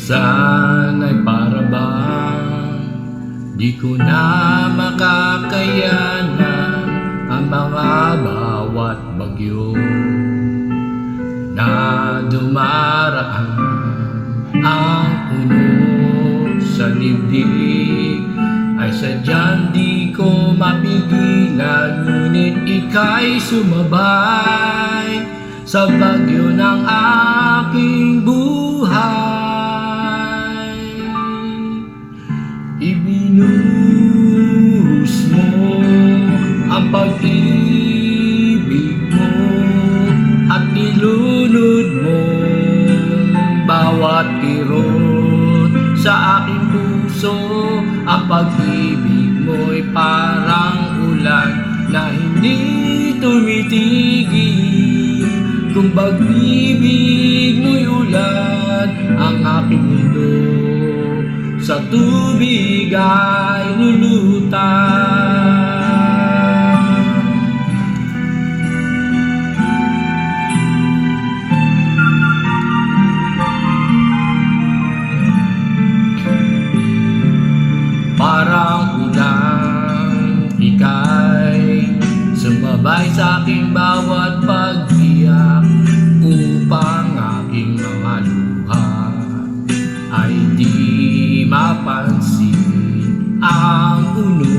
Minsan ay para bang di ko na makakayanan ang mga bawat bagyo na dumaraan. Ang uno sa dibdib ay sadyang di ko mapigilan, ngunit ika'y sumabay sa bagyo ng aking buhay. Ibinuhos mo ang pag-ibig mo at nilunod mo bawat kirot sa aking puso. Ang pag-ibig mo'y parang ulan na hindi tumitigil. Kung pag-ibig mo'y ulan, ang aking mundo sa tubig ay lulutang. Parang ulang ika'y sumabay sa aking bawat pag-iyak, upang aking mga luha ay di mapansin. Ang uno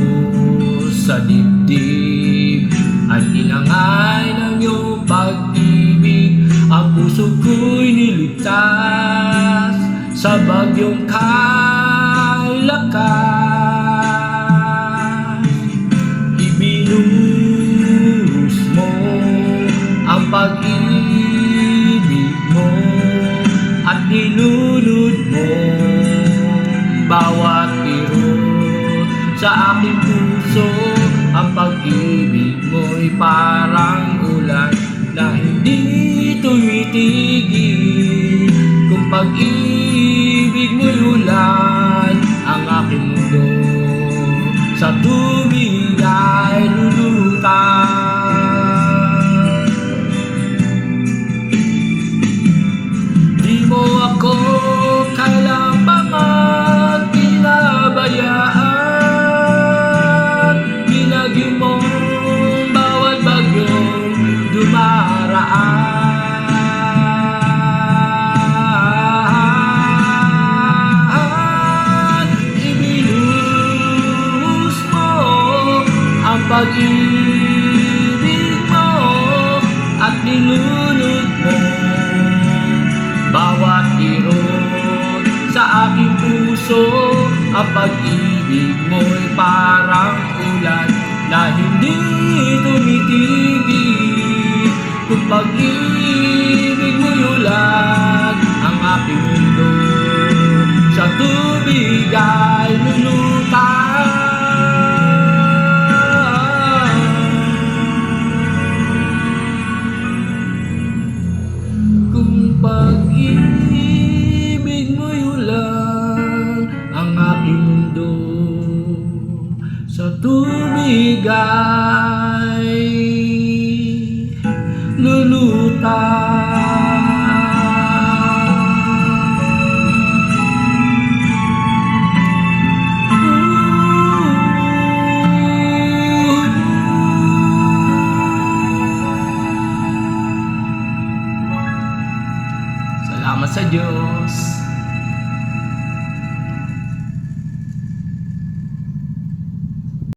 sa dibdib ay inangay ng iyong pag-ibig. Ang puso ko'y niligtas sa bagyong kay lakas. Ibinuhos mo ang pag-ibig mo at nilunod mo bawat kirot sa aking puso. Ang pag-ibig mo'y parang ulan na hindi tumitigil. Kung pag-ibig mo'y ulan, ang aking mundo sa tubig ay lulutang. Di mo ako kailanman pinabayaan. Binagyo mo bawat bagyong dumaraan. Ibinuhos mo ang pag-ibig mo at nilunod mo bawat kirot sa aking puso. Ang pag-ibig mo'y parang ulan na hindi tumitigil. Kung pag-ibig mo'y ulan, ang aking mundo sa tubig ay lulutang. Kung pag-ibig mo'y ulan, ang aking mundo sa tubig ay lulutang. Salamat sa Diyos.